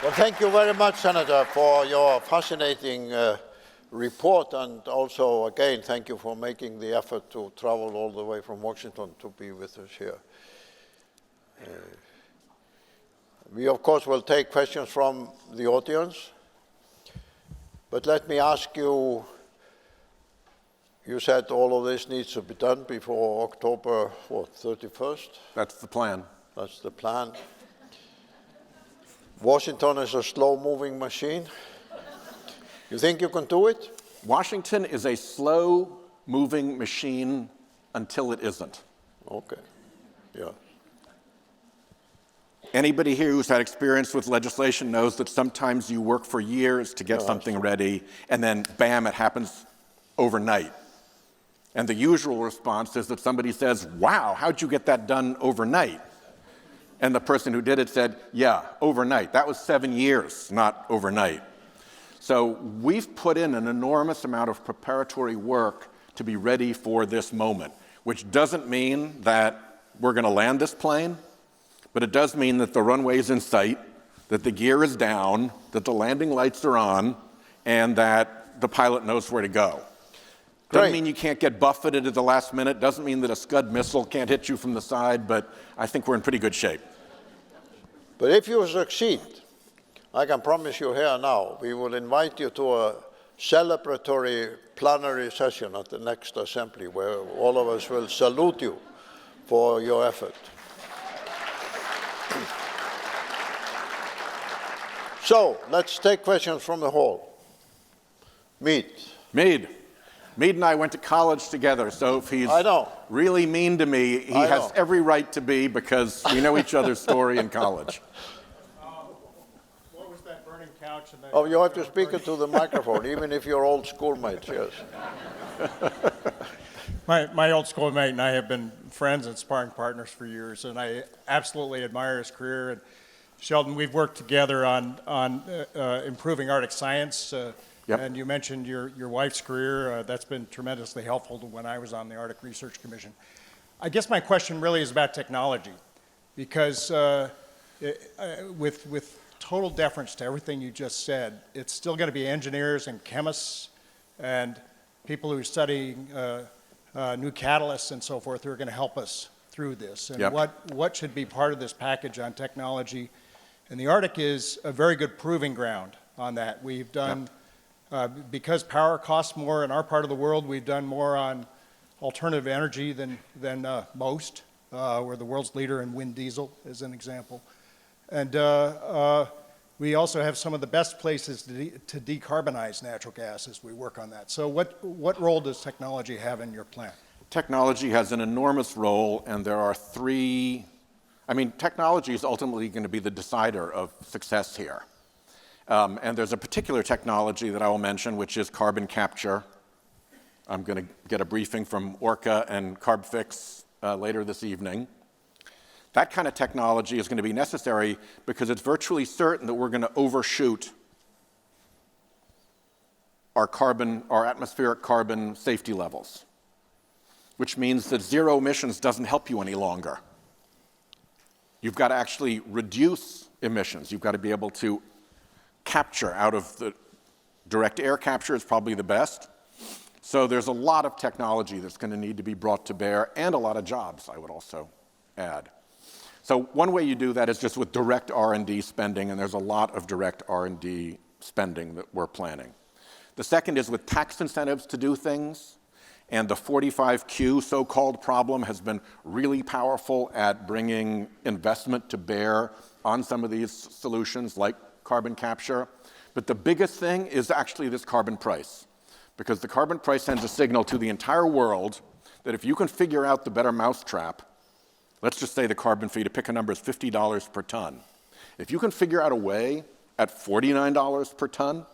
Well, thank you very much, Senator, for your fascinating report, and also, again, thank you for making the effort to travel all the way from Washington to be with us here. We, of course, will take questions from the audience, but let me ask you, you said all of this needs to be done before October, what, 31st? That's the plan. That's the plan. Washington is a slow-moving machine. You think you can do it? Washington is a slow-moving machine until it isn't. Okay, yeah. Anybody here who's had experience with legislation knows that sometimes you work for years to get something ready, and then, bam, it happens overnight. And the usual response is that somebody says, wow, how'd you get that done overnight? And the person who did it said, yeah, overnight. That was 7 years, not overnight. So we've put in an enormous amount of preparatory work to be ready for this moment, which doesn't mean that we're going to land this plane, but it does mean that the runway's in sight, that the gear is down, that the landing lights are on, and that the pilot knows where to go. Doesn't mean you can't get buffeted at the last minute, doesn't mean that a Scud missile can't hit you from the side, but I think we're in pretty good shape. But if you succeed, I can promise you here now, we will invite you to a celebratory plenary session at the next assembly where all of us will salute you for your effort. So let's take questions from the hall. Mead. Mead and I went to college together, so if he's really mean to me, he has every right to be because we know each other's story in college. What was that burning couch? Oh, you have to speak into the microphone, even if you're old schoolmates, yes. My old schoolmate and I have been friends and sparring partners for years, and I absolutely admire his career. And Sheldon, we've worked together on improving Arctic science. Yep. And you mentioned your wife's career. That's been tremendously helpful to when I was on the Arctic Research Commission. I guess my question really is about technology, because with total deference to everything you just said, it's still going to be engineers and chemists and people who are studying new catalysts and so forth who are going to help us through this. And what should be part of this package on technology? And the Arctic is a very good proving ground on that. We've done... because power costs more in our part of the world, we've done more on alternative energy than most. We're the world's leader in wind diesel, as an example. And we also have some of the best places to decarbonize natural gas as we work on that. So what role does technology have in your plan? Technology has an enormous role, and there are three... technology is ultimately going to be the decider of success here. And there's a particular technology that I will mention, which is carbon capture. I'm going to get a briefing from Orca and CarbFix later this evening. That kind of technology is going to be necessary because it's virtually certain that we're going to overshoot our atmospheric carbon safety levels, which means that zero emissions doesn't help you any longer. You've got to actually reduce emissions. You've got to be able to capture out of the direct air capture is probably the best. So there's a lot of technology that's going to need to be brought to bear, and a lot of jobs, I would also add. So one way you do that is just with direct R&D spending, and there's a lot of direct R&D spending that we're planning. The second is with tax incentives to do things, and the 45Q so-called problem has been really powerful at bringing investment to bear on some of these solutions like carbon capture. But the biggest thing is actually this carbon price, because the carbon price sends a signal to the entire world that if you can figure out the better mousetrap, let's just say the carbon fee, to pick a number, is $50 per ton. If you can figure out a way at $49 per ton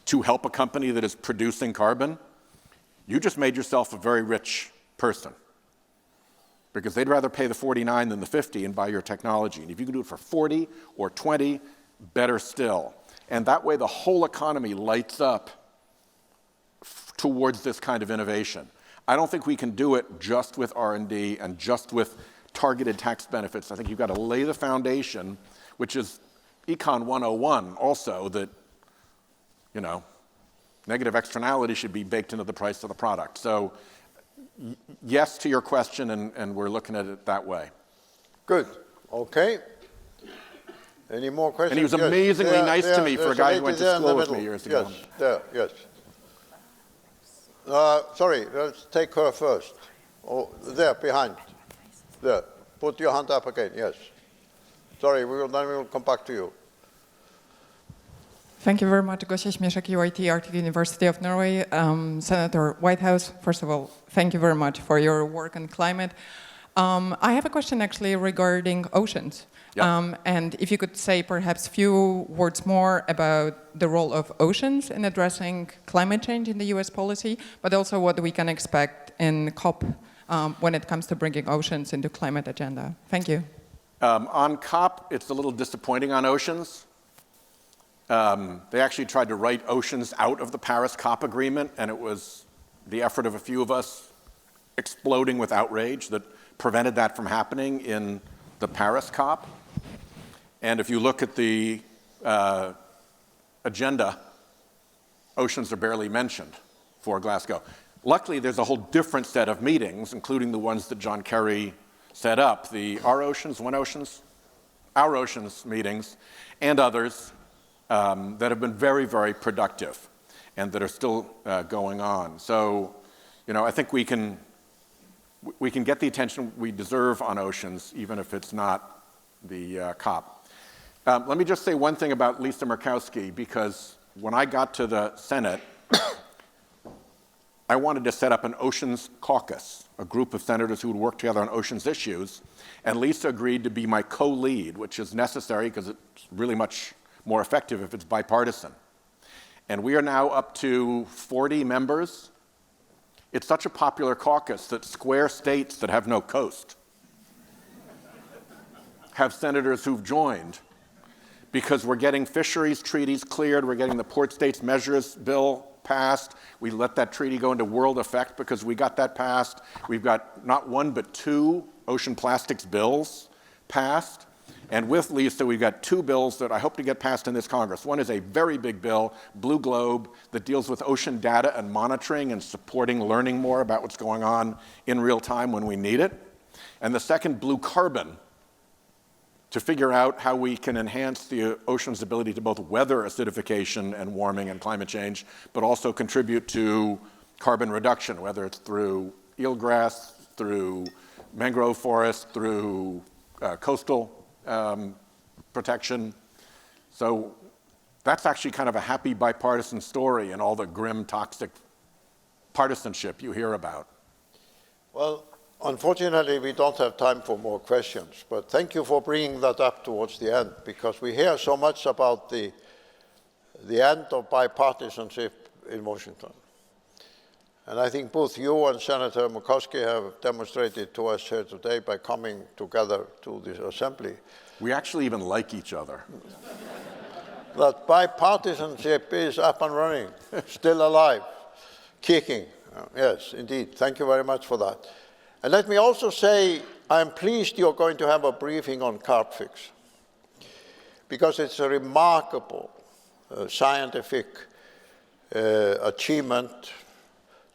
to help a company that is producing carbon, you just made yourself a very rich person, because they'd rather pay the 49 than the 50 and buy your technology. And if you can do it for 40 or 20, better still. And that way the whole economy lights up towards this kind of innovation. I don't think we can do it just with R&D and just with targeted tax benefits. I think you've got to lay the foundation which is Econ 101 also, that, you know, negative externality should be baked into the price of the product. So yes to your question, and we're looking at it that way. Good. Okay. Any more questions? And he was amazingly nice to me for a guy who went to school with me years ago. Yes, there, yes. Sorry, let's take her first. Oh, there, behind. There. Put your hand up again, yes. Sorry, then we will come back to you. Thank you very much, Gosia Śmieszek, UIT, Arctic University of Norway. Senator Whitehouse, first of all, thank you very much for your work on climate. I have a question actually regarding oceans. Yeah. And if you could say perhaps a few words more about the role of oceans in addressing climate change in the US policy, but also what we can expect in COP when it comes to bringing oceans into climate agenda. Thank you. On COP, it's a little disappointing on oceans. They actually tried to write oceans out of the Paris COP agreement, and it was the effort of a few of us exploding with outrage that prevented that from happening in the Paris COP. And if you look at the agenda, oceans are barely mentioned for Glasgow. Luckily, there's a whole different set of meetings, including the ones that John Kerry set up, the Our Oceans meetings, and others that have been very, very productive and that are still going on. So, you know, I think we can get the attention we deserve on oceans, even if it's not the COP. Let me just say one thing about Lisa Murkowski, because when I got to the Senate, I wanted to set up an Oceans Caucus, a group of senators who would work together on oceans issues, and Lisa agreed to be my co-lead, which is necessary because it's really much more effective if it's bipartisan. And we are now up to 40 members. It's such a popular caucus that square states that have no coast have senators who've joined, because we're getting fisheries treaties cleared, we're getting the Port States Measures Bill passed. We let that treaty go into world effect because we got that passed. We've got not one but two ocean plastics bills passed. And with Lisa, we've got two bills that I hope to get passed in this Congress. One is a very big bill, Blue Globe, that deals with ocean data and monitoring and supporting learning more about what's going on in real time when we need it. And the second, Blue Carbon, to figure out how we can enhance the ocean's ability to both weather acidification and warming and climate change, but also contribute to carbon reduction, whether it's through eelgrass, through mangrove forest, through coastal protection. So that's actually kind of a happy bipartisan story in all the grim, toxic partisanship you hear about. Well, unfortunately, we don't have time for more questions, but thank you for bringing that up towards the end, because we hear so much about the end of bipartisanship in Washington. And I think both you and Senator Murkowski have demonstrated to us here today by coming together to this assembly. We actually even like each other. That bipartisanship is up and running, still alive, kicking. Yes, indeed. Thank you very much for that. And let me also say, I'm pleased you're going to have a briefing on carp fix, because it's a remarkable scientific achievement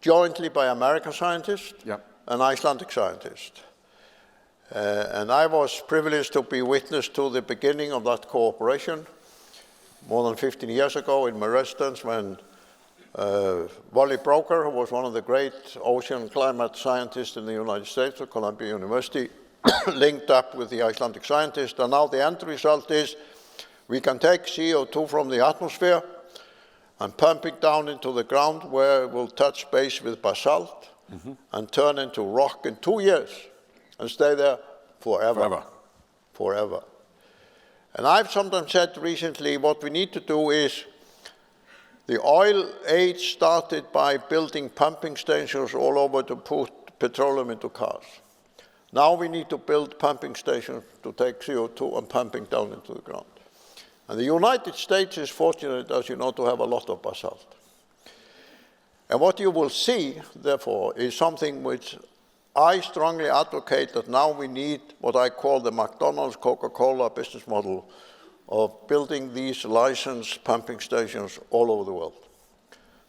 jointly by American scientists and Icelandic scientists. And I was privileged to be witness to the beginning of that cooperation more than 15 years ago in Maristans, when Wally Broker, who was one of the great ocean climate scientists in the United States at Columbia University, linked up with the Icelandic scientists. And now the end result is we can take CO2 from the atmosphere and pump it down into the ground, where it will touch base with basalt and turn into rock in 2 years and stay there forever. Forever. And I've sometimes said recently, what we need to do is, the oil age started by building pumping stations all over to put petroleum into cars. Now we need to build pumping stations to take CO2 and pumping down into the ground. And the United States is fortunate, as you know, to have a lot of basalt. And what you will see, therefore, is something which I strongly advocate that now we need what I call the McDonald's Coca-Cola business model of building these licensed pumping stations all over the world.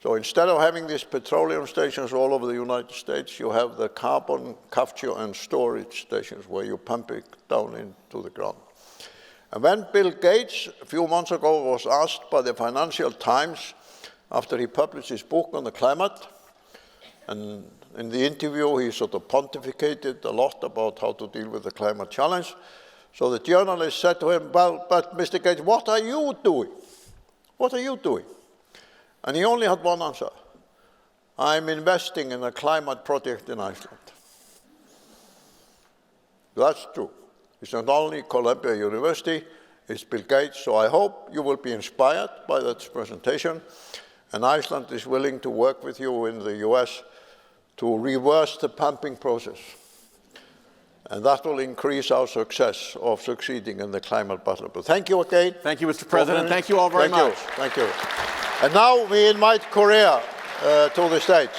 So instead of having these petroleum stations all over the United States, you have the carbon capture and storage stations where you pump it down into the ground. And when Bill Gates, a few months ago, was asked by the Financial Times after he published his book on the climate, and in the interview he sort of pontificated a lot about how to deal with the climate challenge. So the journalist said to him, well, but Mr. Gates, what are you doing? What are you doing? And he only had one answer. I'm investing in a climate project in Iceland. That's true. It's not only Columbia University, it's Bill Gates. So I hope you will be inspired by that presentation. And Iceland is willing to work with you in the US to reverse the pumping process. And that will increase our success of succeeding in the climate battle. But thank you again. Thank you, Mr. President. Thank you all very much. Thank you. And now we invite Korea to the stage.